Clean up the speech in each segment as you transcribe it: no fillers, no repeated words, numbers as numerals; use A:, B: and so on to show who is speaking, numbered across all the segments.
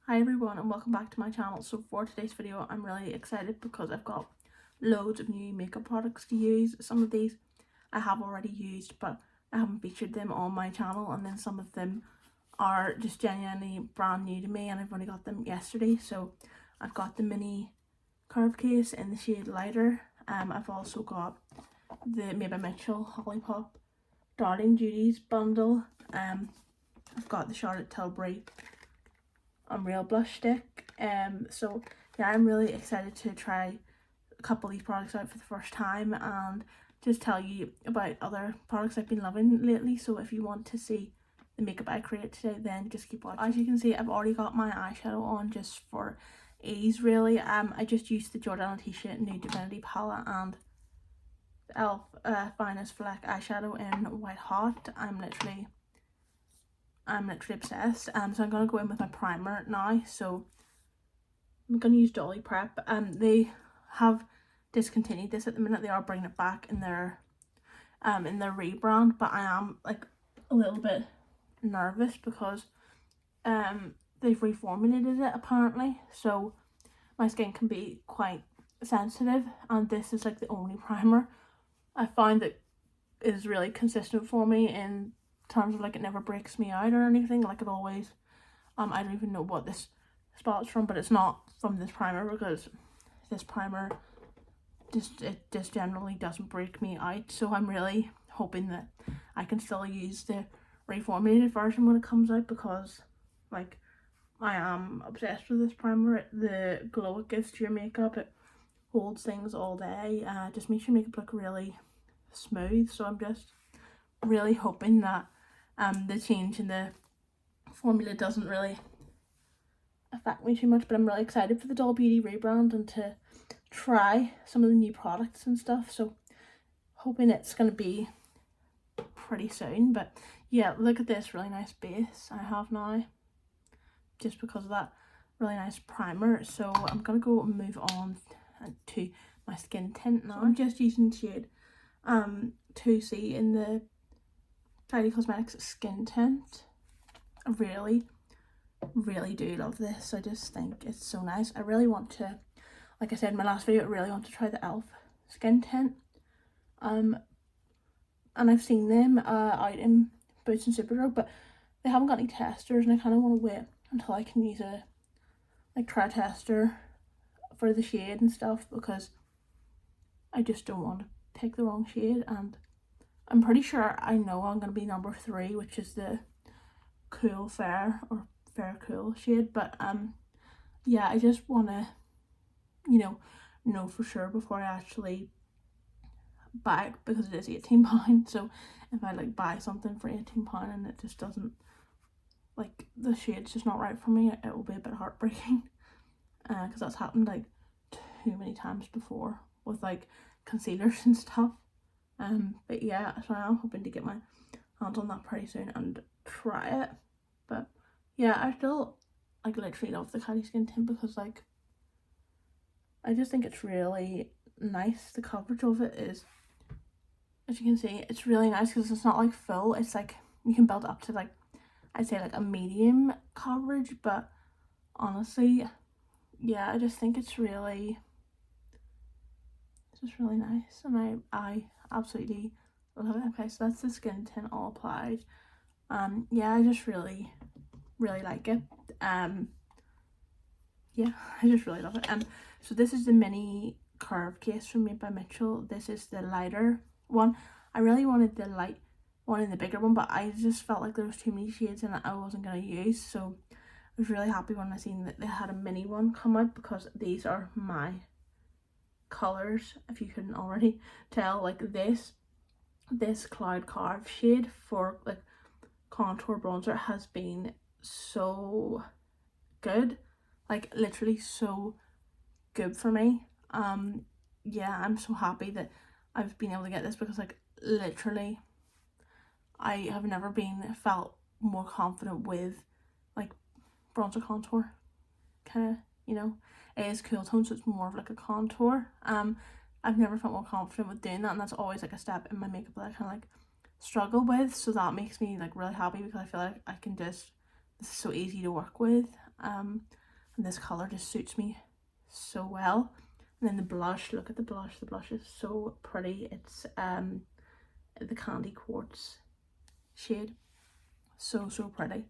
A: Hi everyone and welcome back to my channel. So for today's video I'm really excited because I've got loads of new makeup products to use. Some of these I have already used but I haven't featured them on my channel, and then some of them are just genuinely brand new to me and I've only got them yesterday. So I've got the mini curve case in the shade Lighter. I've also got the Made by Mitchell Hollie Darling Duties bundle. I've got the Charlotte Tilbury Unreal blush stick. So yeah, I'm really excited to try a couple of these products out for the first time and just tell you about other products I've been loving lately. So if you want to see the makeup I create today, then just keep watching. As you can see, I've already got my eyeshadow on just for ease really. I just used the Jordana T-shirt Nude Divinity palette and the e.l.f. Finest Fleck eyeshadow in White Hot. I'm literally obsessed. So I'm gonna go in with my primer now. So I'm gonna use Dolly Prep. They have discontinued this at the minute. They are bringing it back in their rebrand, but I am like a little bit nervous because they've reformulated it apparently, so my skin can be quite sensitive, and this is like the only primer I find that is really consistent for me in terms of like it never breaks me out or anything. Like it always, I don't even know what this spot's from, but it's not from this primer because this primer just generally doesn't break me out. So I'm really hoping that I can still use the reformulated version when it comes out, because like I am obsessed with this primer. The glow it gives to your makeup, it holds things all day, just makes your makeup look really smooth. So I'm just really hoping that the change in the formula doesn't really affect me too much, but I'm really excited for the Doll Beauty rebrand and to try some of the new products and stuff. So hoping it's going to be pretty soon. But yeah, look at this really nice base I have now just because of that really nice primer. So I'm going to go and move on to my skin tint now. I'm just using the shade 2C in the Tidy Cosmetics skin tint. I really do love this. I just think it's so nice. I really want to, like I said in my last video, I really want to try the e.l.f. skin tint. And I've seen them out in Boots and Superdrug, but they haven't got any testers, and I kind of want to wait until I can use a try tester for the shade and stuff, because I just don't want to pick the wrong shade. And I'm pretty sure I know I'm going to be number 3, which is the Cool Fair or Fair Cool shade. But yeah, I just want to know for sure before I actually buy it, because it is £18. So if I like buy something for £18 and it just doesn't, like the shade's just not right for me, it will be a bit heartbreaking, because that's happened like too many times before with like concealers and stuff. But yeah, so I'm hoping to get my hands on that pretty soon and try it. But yeah, I still like literally love the Caddy skin tint because like I just think it's really nice. The coverage of it is, as you can see, it's really nice because it's not like full. It's like you can build up to like, I'd say like a medium coverage. But honestly, yeah, I just think it's really nice, and I absolutely love it. Okay, so that's the skin tint all applied. Yeah, I just really like it. Yeah, I just really love it. So this is the mini curve case from Made by Mitchell. This is the lighter one. I really wanted the light one and the bigger one, but I just felt like there was too many shades in it I wasn't going to use. So I was really happy when I seen that they had a mini one come out, because these are my colors, if you couldn't already tell. Like this Cloud Carve shade for like contour bronzer has been so good, like literally so good for me. Yeah, I'm so happy that I've been able to get this, because like literally I have never felt more confident with like bronzer contour. Kind of, it is cool tone, so it's more of like a contour. I've never felt more confident with doing that, and that's always like a step in my makeup that I kind of like struggle with. So that makes me like really happy, because I feel like I can just, this is so easy to work with. and this colour just suits me so well. And then the blush, look at the blush is so pretty. It's the Candy Quartz shade, so pretty.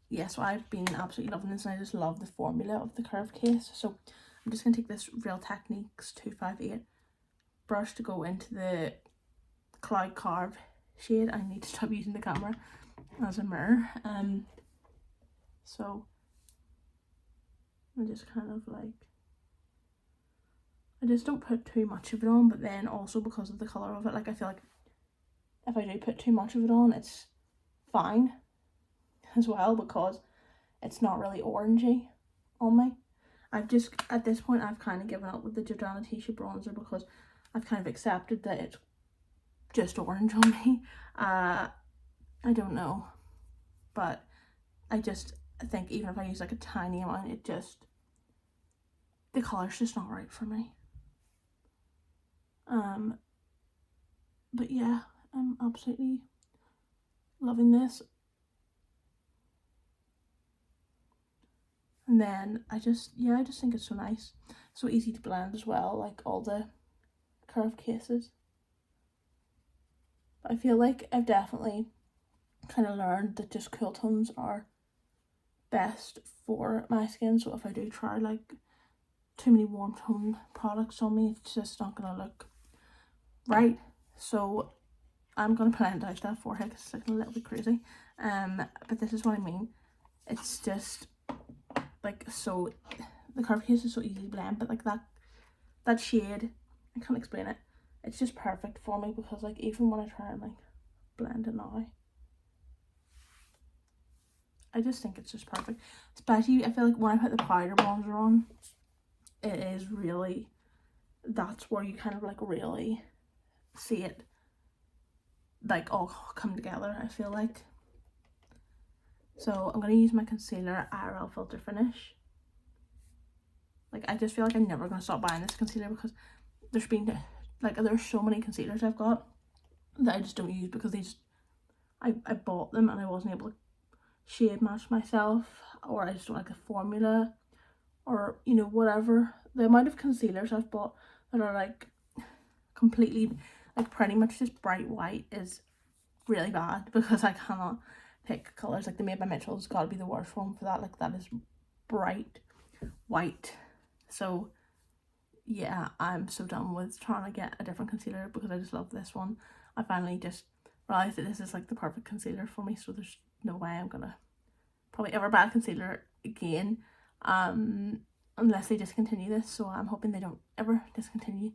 A: Yeah, so I've been absolutely loving this, and I just love the formula of the curved case. So I'm just gonna take this Real Techniques 258 brush to go into the Cloud Carve shade. I need to stop using the camera as a mirror. So I just kind of like, I just don't put too much of it on, but then also because of the colour of it, like I feel like if I do put too much of it on, it's fine as well, because it's not really orangey on me. I've just, at this point, I've kind of given up with the Jordana Tisha bronzer because I've kind of accepted that it's just orange on me. I don't know, but I think even if I use like a tiny amount, the colour's just not right for me. But yeah, I'm absolutely loving this. And then I just think it's so nice, so easy to blend as well, like all the curved cases. But I feel like I've definitely kind of learned that just cool tones are best for my skin. So if I do try like too many warm tone products on me, it's just not gonna look right. So I'm gonna blend out that forehead because it's looking a little bit crazy. But this is what I mean. It's just like, so the curved case is so easy to blend, but like that shade, I can't explain it. It's just perfect for me, because like even when I try and like blend it now, I just think it's just perfect. Especially I feel like when I put the powder bronzer on, it is really, that's where you kind of like really see it like all come together, I feel like. So I'm going to use my concealer IRL Filter Finish. Like I just feel like I'm never going to stop buying this concealer, because there's so many concealers I've got that I just don't use because I bought them and I wasn't able to shade match myself, or I just don't like the formula, or you know, whatever. The amount of concealers I've bought that are like completely like pretty much just bright white is really bad, because I cannot pick colours. Like the Made by Mitchell's got to be the worst one for that. Like that is bright white. So yeah, I'm so done with trying to get a different concealer, because I just love this one. I finally just realised that this is like the perfect concealer for me, so there's no way I'm gonna probably ever buy a concealer again, unless they discontinue this. So I'm hoping they don't ever discontinue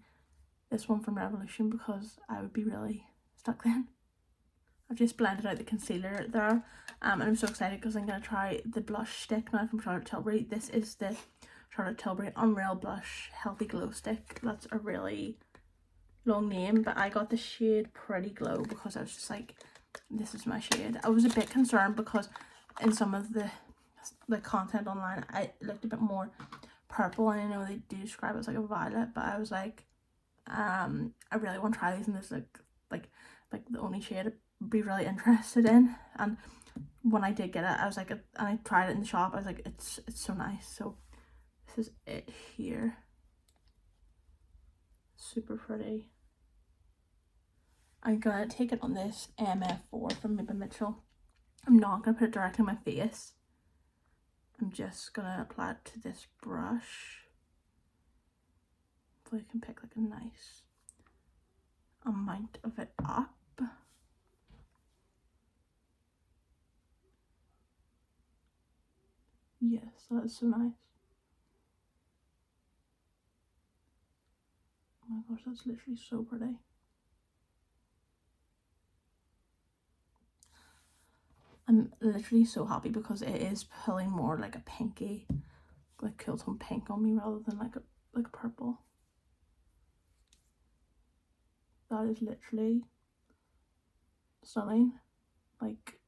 A: this one from Revolution, because I would be really stuck then. I've just blended out the concealer there, and I'm so excited because I'm going to try the blush stick now from Charlotte Tilbury. This is the Charlotte Tilbury Unreal Blush Healthy Glow Stick. That's a really long name, but I got the shade Pretty Glow because I was just like, this is my shade. I was a bit concerned because in some of the content online, it looked a bit more purple, and I know they do describe it as like a violet, but I was like, I really want to try these, and this like the only shade I'd be really interested in. And when I did get it, I was like, and I tried it in the shop, I was like, it's so nice. So this is it here. Super pretty. I'm gonna take it on this MF4 from Made by Mitchell. I'm not gonna put it directly on my face. I'm just gonna apply it to this brush. So I can pick like a nice amount of it up. Yes, that is so nice. Oh my gosh, that's literally so pretty. I'm literally so happy because it is pulling more like a pinky, like cool tone pink on me rather than like a purple. That is literally stunning. Like,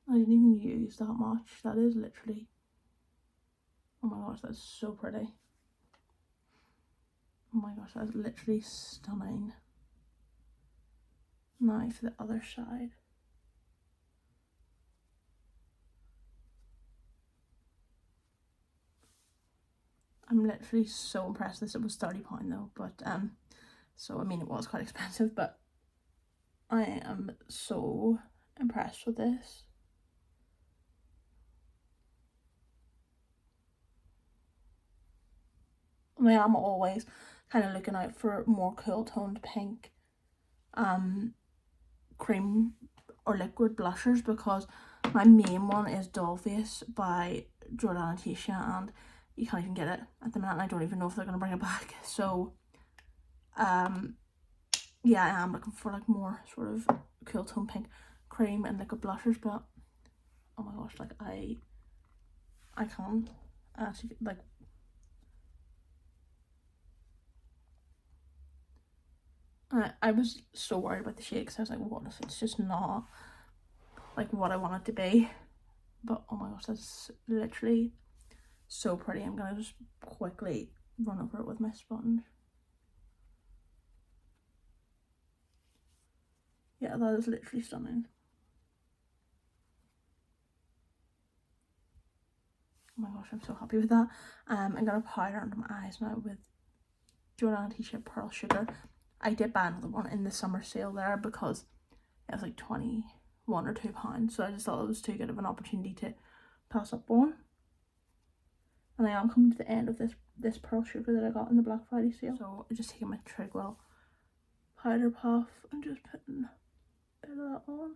A: I didn't even use that much. That is literally, oh my gosh, that's so pretty. Oh my gosh, that's literally stunning. Now for the other side. I'm literally so impressed with this. It was £30 though, but so I mean it was quite expensive, but I am so impressed with this. I am always kind of looking out for more cool toned pink cream or liquid blushers, because my main one is Dollface by Jordana Tisha, and you can't even get it at the minute, and I don't even know if they're going to bring it back. So yeah, I am looking for like more sort of cool tone pink cream and liquid blushers, but oh my gosh, like I can't actually, like, I was so worried about the shade because I was like, what if it's just not like what I want it to be? But oh my gosh, that's literally so pretty. I'm gonna just quickly run over it with my sponge. Yeah, that is literally stunning. Oh my gosh, I'm so happy with that. I'm gonna powder under my eyes now with Jordana T-shirt Pearl Sugar. I did buy another one in the summer sale there because it was like 21 or £2, so I just thought it was too good of an opportunity to pass up on. And I am coming to the end of this Pearl Sugar that I got in the Black Friday sale. So I'm just taking my Trigwell powder puff and just putting a bit of that on.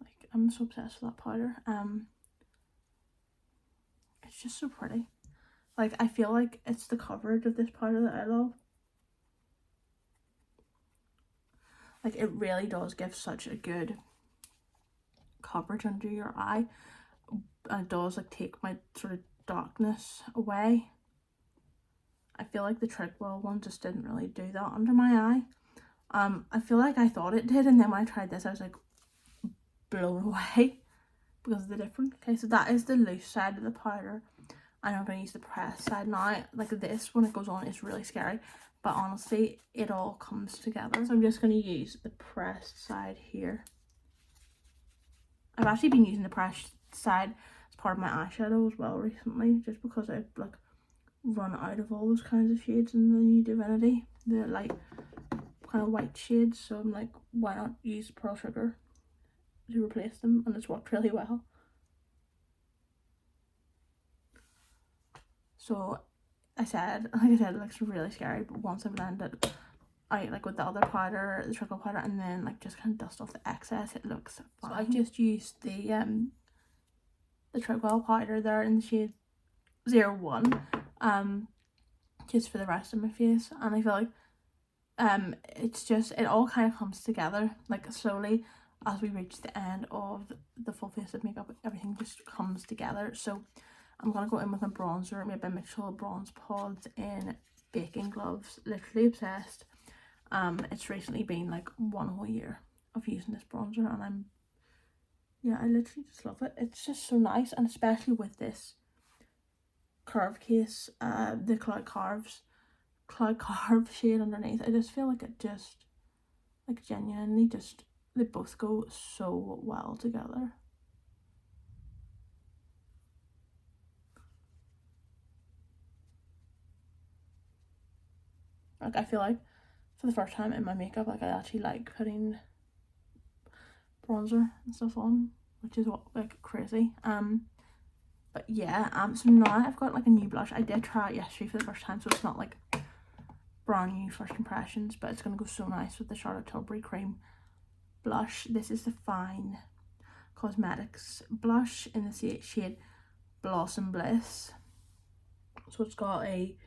A: Like, I'm so obsessed with that powder. It's just so pretty. Like, I feel like it's the coverage of this powder that I love. Like, it really does give such a good coverage under your eye, and it does like take my sort of darkness away. I feel like the Trigwell one just didn't really do that under my eye. I feel like I thought it did, and then when I tried this I was like blown away because of the difference. Okay, so that is the loose side of the powder, and I'm going to use the pressed side now. Like, this, when it goes on, is really scary, but honestly it all comes together. So I'm just going to use the pressed side here. I've actually been using the pressed side as part of my eyeshadow as well recently, just because I've like run out of all those kinds of shades in the new Divinity, the light kind of white shades. So I'm like, why not use Pearl Sugar to replace them, and it's worked really well. So like I said, it looks really scary, but once I blend it out like with the other powder, the Trigwell powder, and then like just kind of dust off the excess, it looks fine. So I just used the Trigwell powder there in the shade 01 just for the rest of my face, and I feel like it's just, it all kind of comes together like slowly as we reach the end of the full face of makeup. Everything just comes together. So I'm gonna go in with my bronzer, made by Mitchell Bronze Pods in Baking Gloves. Literally obsessed. It's recently been like 1 whole year of using this bronzer, and I literally just love it. It's just so nice, and especially with this curve case, the Cloud Carve shade underneath. I just feel like it just, like, genuinely just, they both go so well together. Like, I feel like for the first time in my makeup, like, I actually like putting bronzer and stuff on, which is what, like, crazy. But yeah, so now I've got like a new blush. I did try it yesterday for the first time, so it's not like brand new first impressions, but it's gonna go so nice with the Charlotte Tilbury cream blush. This is the Fine Cosmetics blush in the shade Blossom Bliss. So it's got a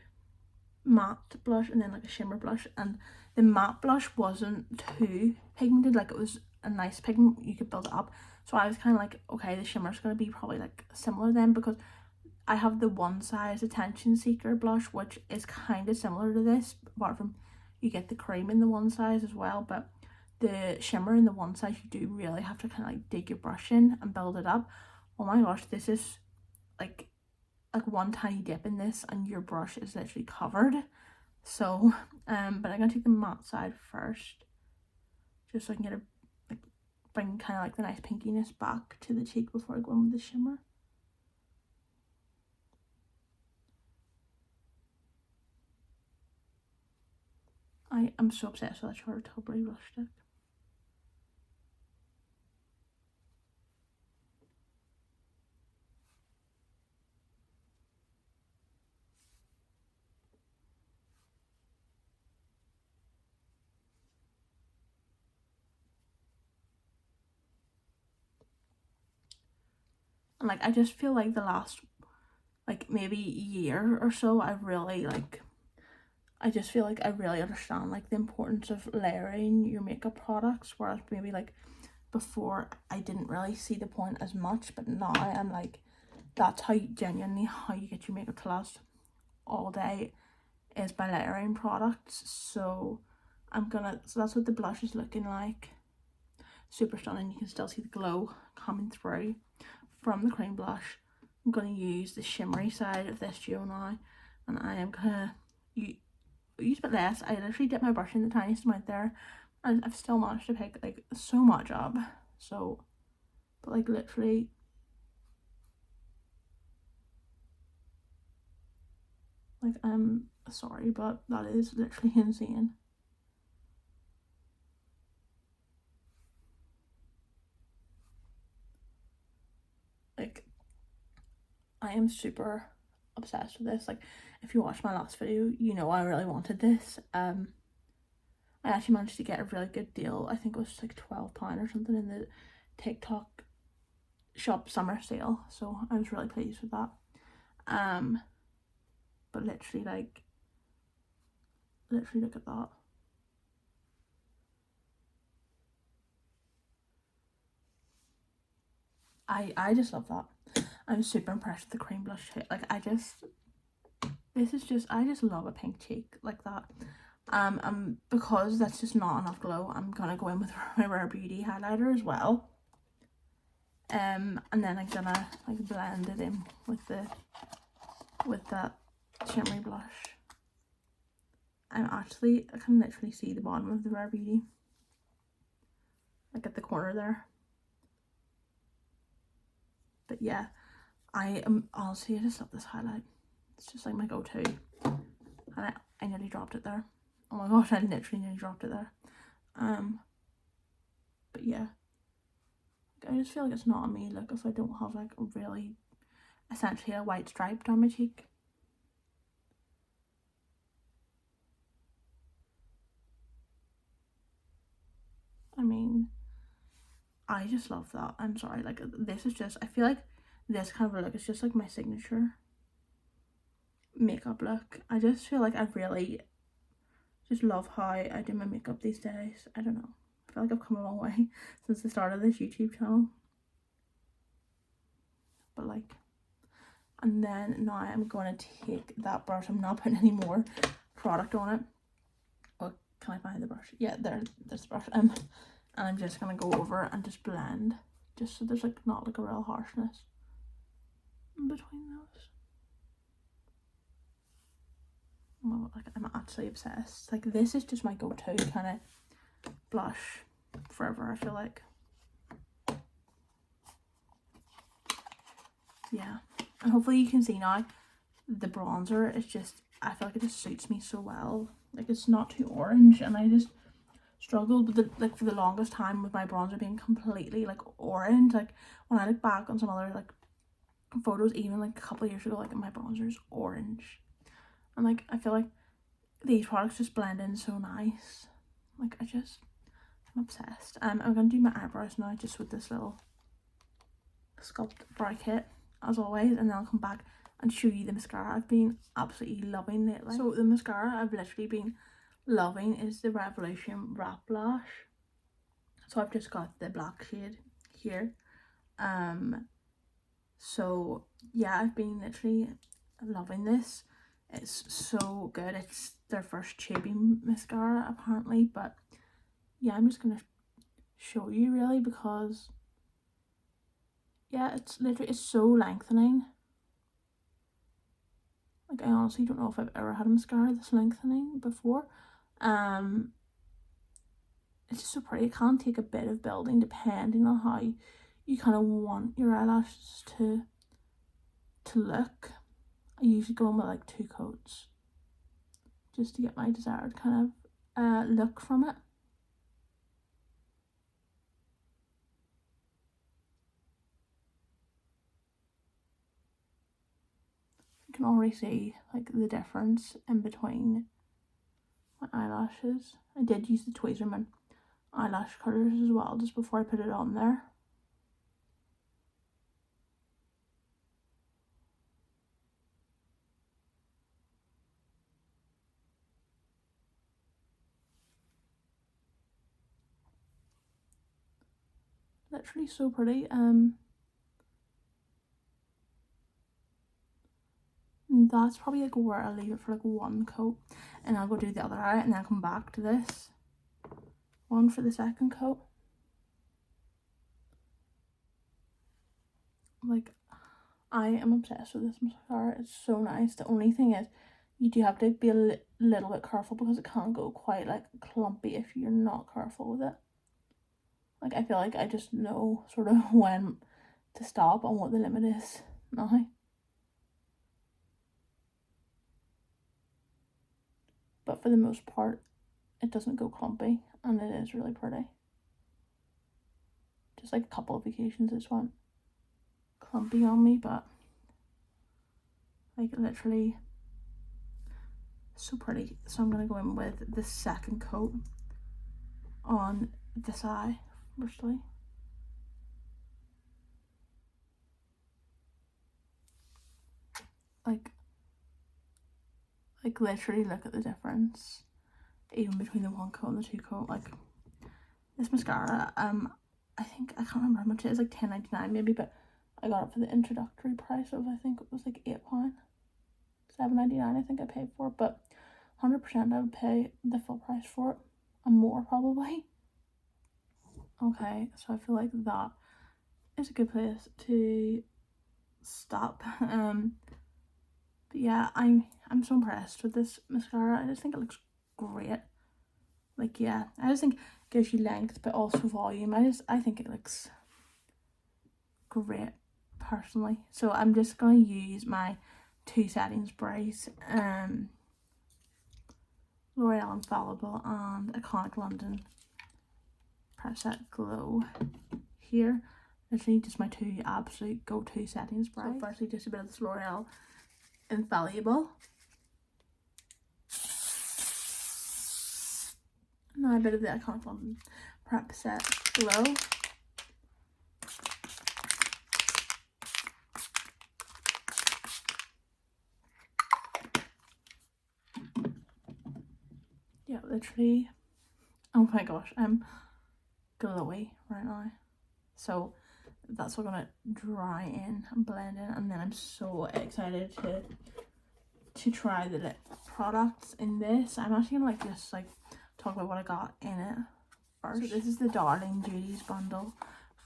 A: matte blush and then like a shimmer blush, and the matte blush wasn't too pigmented, like it was a nice pigment, you could build it up. So I was kind of like, okay, the shimmer's going to be probably like similar then, because I have the One Size Attention Seeker blush, which is kind of similar to this, apart from you get the cream in the One Size as well. But the shimmer in the One Size, you do really have to kind of like dig your brush in and build it up. Oh my gosh, this is like like one tiny dip in this and your brush is literally covered. So but I'm gonna take the matte side first, just so I can get a like bring kind of like the nice pinkiness back to the cheek before I go in with the shimmer. I am so obsessed with that short Tilbury blush stick. And like I just feel like the last like maybe year or so I've really like I just feel like I really understand like the importance of layering your makeup products, whereas maybe like before I didn't really see the point as much, but now I'm like, that's how you genuinely how you get your makeup to last all day, is by layering products. So so that's what the blush is looking like. Super stunning. You can still see the glow coming through from the cream blush. I'm gonna use the shimmery side of this duo now, and I am gonna use a bit less. I literally dipped my brush in the tiniest amount there, and I've still managed to pick like so much up. So, but like literally, like I'm sorry, but that is literally insane. Like I am super obsessed with this. Like if you watched my last video, you know I really wanted this. I actually managed to get a really good deal. I think it was like £12 or something in the TikTok shop summer sale, so I was really pleased with that. But literally look at that. I just love that. I'm super impressed with the cream blush too. Like I just love a pink cheek like that. Because that's just not enough glow, I'm gonna go in with my Rare Beauty highlighter as well. And then I'm gonna like blend it in with that shimmery blush. I can literally see the bottom of the Rare Beauty, like at the corner there. But yeah, honestly, I just love this highlight. It's just like my go-to. And I nearly dropped it there. Oh my gosh, I literally nearly dropped it there. But yeah, I just feel like it's not on me, like if I don't have like a really, essentially a white stripe down my cheek. I mean, I just love that. I'm sorry, like this is just, I feel like this kind of look is just like my signature makeup look. I just feel like I really just love how I do my makeup these days. I don't know. I feel like I've come a long way since the start of this YouTube channel. But like, and then now I'm going to take that brush. I'm not putting any more product on it. Oh, can I find the brush? Yeah, there's the brush. And I'm just going to go over and just blend. Just so there's like not like a real harshness in between those. Oh, like I'm actually obsessed. Like this is just my go-to kind of blush forever, I feel like. Yeah, and hopefully you can see now the bronzer is just, I feel like it just suits me so well. Like it's not too orange, and I just struggled with it like for the longest time with my bronzer being completely like orange. Like when I look back on some other like photos, even like a couple of years ago, like my bronzer is orange, and like I feel like these products just blend in so nice. Like I'm obsessed. I'm gonna do my eyebrows now just with this little sculpt brow kit as always, and then I'll come back and show you the mascara I've been absolutely loving lately. So the mascara I've literally been loving is the Revolution Wrap Lash. So I've just got the black shade here. So yeah, I've been literally loving this. It's so good. It's their first tubing mascara apparently, but yeah, I'm just gonna show you really because yeah, it's so lengthening. honestly don't know if I've ever had a mascara this lengthening before. It's just so pretty. It can take a bit of building depending on how you kind of want your eyelashes to look. I usually go in with like 2 coats just to get my desired kind of look from it. You can already see like the difference in between my eyelashes. I did use the Tweezerman eyelash colours as well just before I put it on there. Literally so pretty. That's probably like where I'll leave it for like 1 coat, and I'll go do the other eye and then I'll come back to this one for the second coat. Like, I am obsessed with this mascara. It's so nice. The only thing is you do have to be a little bit careful because it can go quite like clumpy if you're not careful with it. Like, I feel like I just know sort of when to stop and what the limit is now. But for the most part, it doesn't go clumpy and it is really pretty. Just like a couple of occasions it just went clumpy on me, but like literally so pretty. So I'm going to go in with the second coat on this eye firstly. Like literally look at the difference even between the 1 coat and the 2 coat. Like, this mascara, I think, I can't remember how much it is, like £10.99 maybe, but I got it for the introductory price of, I think it was like £8, £7.99 I think I paid for it, but 100% I would pay the full price for it, and more probably. Okay, so I feel like that is a good place to stop. But yeah, I'm so impressed with this mascara. I just think it looks great. Like, yeah, I just think it gives you length but also volume. I think it looks great personally. So I'm just going to use my 2 setting sprays, L'Oreal Infallible and Iconic London Prep Set Glow here. Literally just my 2 absolute go-to setting sprays. So firstly, just a bit of this L'Oreal Infallible. Now a bit of the Iconic London Prep Set Glow. Yeah, literally, oh my gosh, I'm glowy right now. So that's all gonna dry in and blend in, and then I'm so excited to try the lip products in this. I'm actually gonna just talk about what I got in it first. So this is the Darling Duties bundle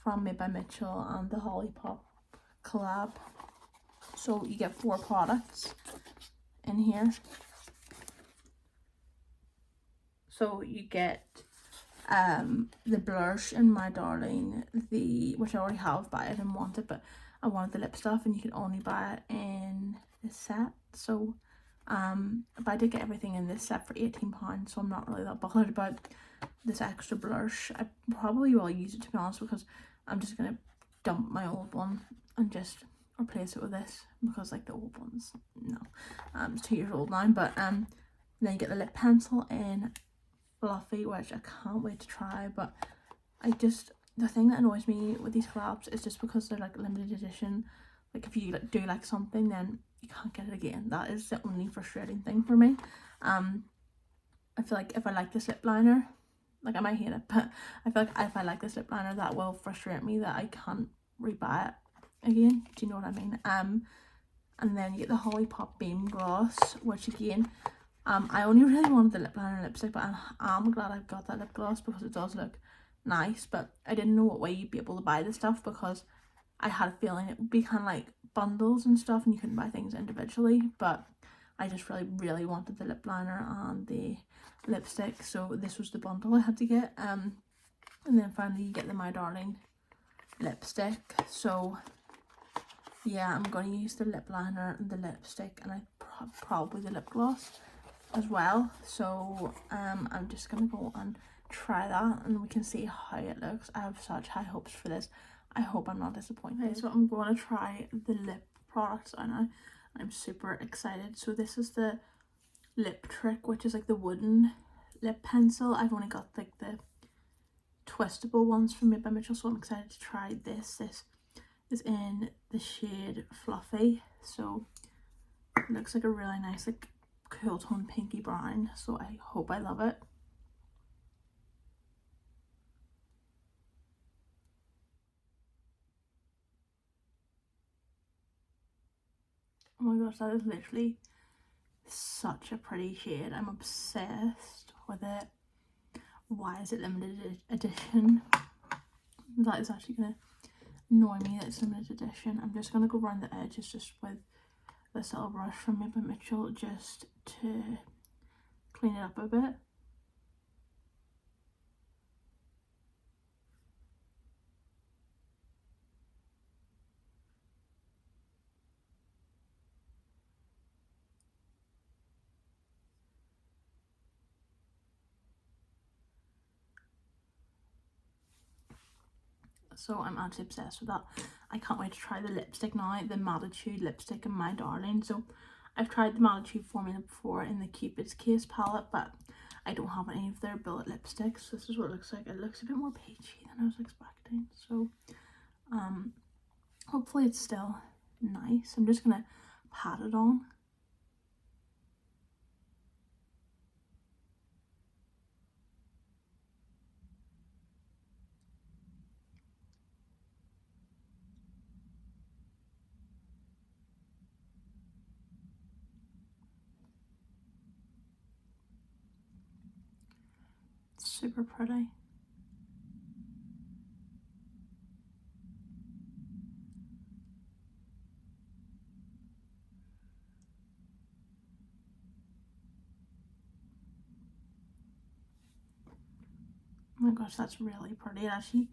A: from Made by Mitchell and the Hollie collab. So you get 4 products in here. So you get the blush in My Darling, which I already have, but I didn't want it, but I wanted the lip stuff, and you can only buy it in this set. So but I did get everything in this set for £18, so I'm not really that bothered about this extra blush. I probably will use it, to be honest, because I'm just gonna dump my old one and just replace it with this, because like the old ones, no, it's 2 years old now. But then you get the lip pencil in Fluffy, which I can't wait to try. But the thing that annoys me with these collabs is just because they're like limited edition. Like, if you do like something, then you can't get it again. That is the only frustrating thing for me. I feel like if I like this lip liner, like, I might hate it, but I feel like if I like this lip liner, that will frustrate me that I can't rebuy it again. Do you know what I mean? And then you get the Hollie Pop Beam Gloss, which again, I only really wanted the lip liner and lipstick, but I'm glad I've got that lip gloss because it does look nice. But I didn't know what way you'd be able to buy this stuff, because I had a feeling it would be kind of like bundles and stuff and you couldn't buy things individually. But I just really wanted the lip liner and the lipstick, so this was the bundle I had to get. And then finally you get the My Darling lipstick. So yeah, I'm going to use the lip liner and the lipstick, and probably the lip gloss as well. So I'm just going to go and try that, and we can see how it looks. I have such high hopes for this. I hope I'm not disappointed. Okay, so I'm going to try the lip products now. I'm super excited. So this is the Lip Trick, which is like the wooden lip pencil. I've only got like the twistable ones from Made by Mitchell, so I'm excited to try this. This is in the shade Fluffy, so it looks like a really nice like cool tone pinky brown, so I hope I love it. Oh my gosh, that is literally such a pretty shade. I'm obsessed with it. Why is it limited edition? That is actually gonna annoy me that it's limited edition. I'm just gonna go around the edges just with this little brush from Made by Mitchell just to clean it up a bit. So I'm actually obsessed with that. I can't wait to try the lipstick now, the Mattitude lipstick in My Darling. So I've tried the Mattitude formula before in the Cupid's Case palette, but I don't have any of their bullet lipsticks. This is what it looks like. It looks a bit more peachy than I was expecting. So hopefully it's still nice. I'm just gonna pat it on. It's super pretty. Oh my gosh, that's really pretty. It actually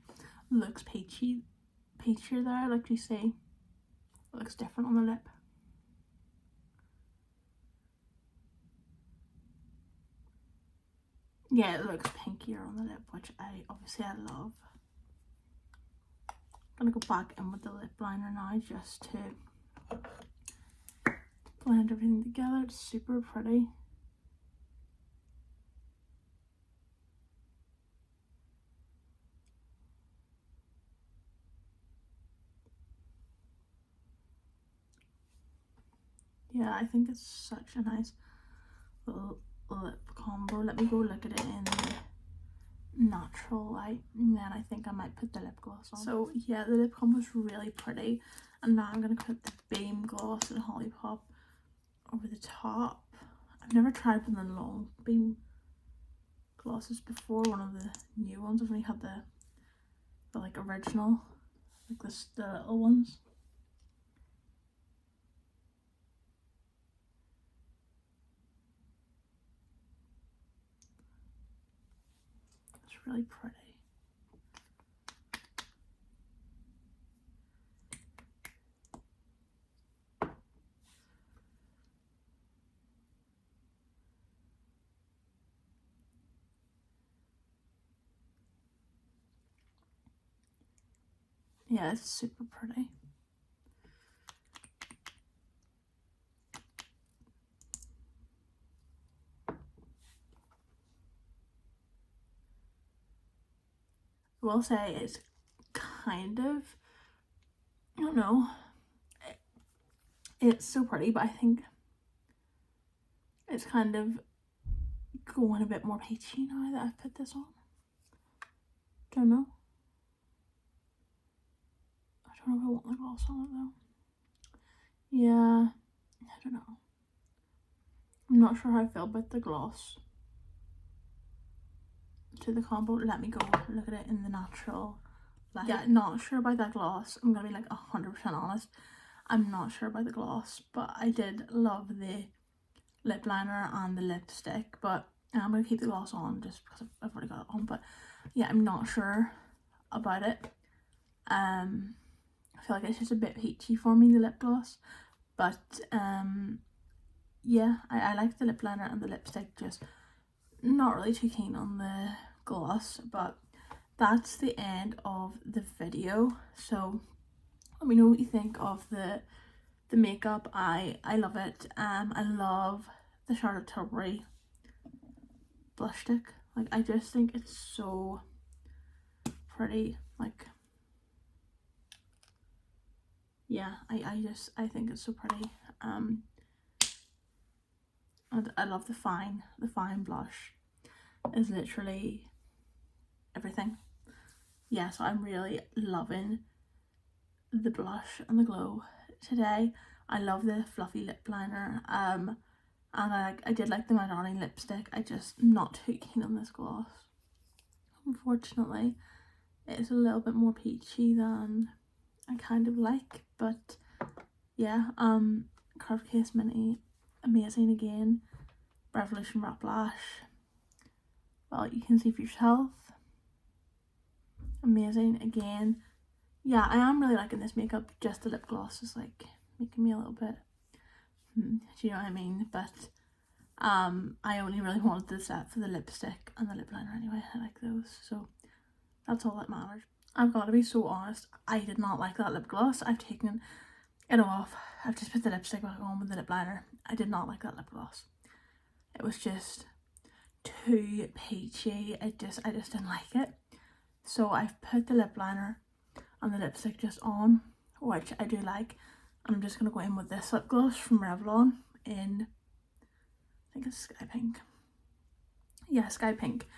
A: looks peachy, peachier there, like you see. It looks different on the lip. Yeah, it looks pinkier on the lip, which I love. I'm gonna go back in with the lip liner now just to blend everything together. It's super pretty. Yeah, I think it's such a nice little lip combo. Let me go look at it in the natural light, and then I think I might put the lip gloss on. So yeah, the lip combo is really pretty, and now I'm gonna put the Beam Gloss and Hollie Pop over the top. I've never tried one of the long Beam glosses before, one of the new ones. I've only had the like original, like this, the little ones. It's really pretty. Yeah, it's super pretty. I will say it's kind of, I don't know, it's so pretty, but I think it's kind of going a bit more peachy now that I've put this on. Don't know. I don't know if I want the gloss on it though. Yeah, I don't know. I'm not sure how I feel about the gloss to the combo. Let me go look at it in the natural light. Yeah, not sure about that gloss. I'm gonna be like 100% honest. I'm not sure about the gloss, but I did love the lip liner and the lipstick, but I'm going to keep the gloss on just because I've already got it on. But yeah, I'm not sure about it. I feel like it's just a bit peachy for me, the lip gloss. But yeah, I like the lip liner and the lipstick, just not really too keen on the gloss. But that's the end of the video. So let me know what you think of the makeup. I love it. I love the Charlotte Tilbury blush stick. Like, I just think it's so pretty. Like, yeah, I think it's so pretty. And I love the fine blush is literally everything. Yeah, so I'm really loving the blush and the glow today. I love the fluffy lip liner. And I did like the My Darling lipstick. I just not too keen on this gloss. Unfortunately, it's a little bit more peachy than I kind of like, but yeah, Curve Case Mini, amazing again. Revolution Wrap Lash, well, you can see for yourself, amazing again. Yeah, I am really liking this makeup. Just the lip gloss is like making me a little bit, do you know what I mean? But I only really wanted the set for the lipstick and the lip liner anyway. I like those, so that's all that matters. I've got to be so honest, I did not like that lip gloss. I've taken it off. I've just put the lipstick back on with the lip liner. I did not like that lip gloss. It was just too peachy. I just didn't like it. So I've put the lip liner and the lipstick just on, which I do like. And I'm just going to go in with this lip gloss from Revlon in, I think it's Sky Pink. Yeah, Sky Pink,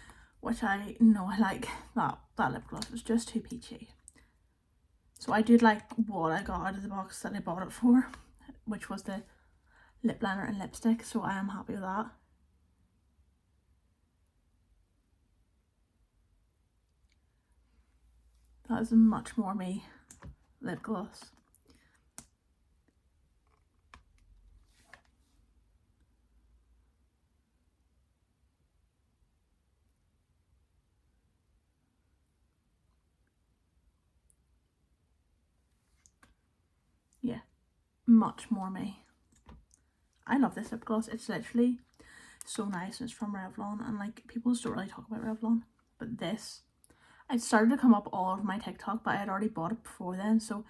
A: which I know I like. That lip gloss was just too peachy. So I did like what I got out of the box that I bought it for, which was the lip liner and lipstick, so I am happy with that. That is much more me lip gloss. Yeah, much more me. I love this lip gloss. It's literally so nice. It's from Revlon, and like, people just don't really talk about Revlon, but this, it started to come up all over my TikTok, but I had already bought it before then, so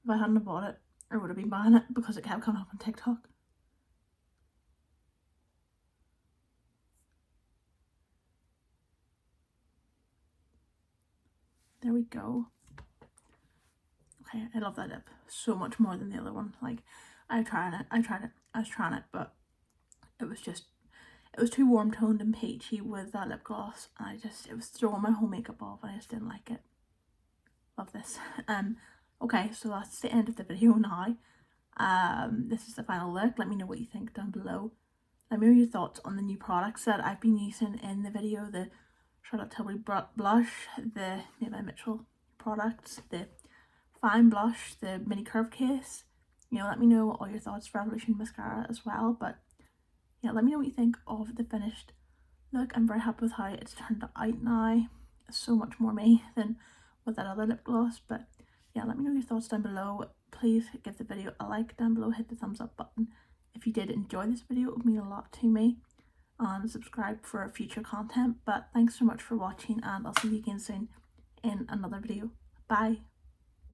A: if I hadn't bought it, I would have been buying it because it kept coming up on TikTok. There we go. Okay, I love that lip so much more than the other one. Like, I was trying it, but it was too warm toned and peachy with that lip gloss. And it was throwing my whole makeup off, and I just didn't like it. Love this. Okay, so that's the end of the video now. This is the final look. Let me know what you think down below. Let me know your thoughts on the new products that I've been using in the video. The Charlotte Tilbury blush, the Made by Mitchell products, the fine blush, the mini curve case. You know, let me know all your thoughts. Revolution mascara as well. But yeah, let me know what you think of the finished look. I'm very happy with how it's turned out now. It's so much more me than with that other lip gloss. But yeah, let me know your thoughts down below. Please give the video a like down below. Hit the thumbs up button if you did enjoy this video. It would mean a lot to me. And subscribe for future content. But thanks so much for watching, and I'll see you again soon in another video. Bye.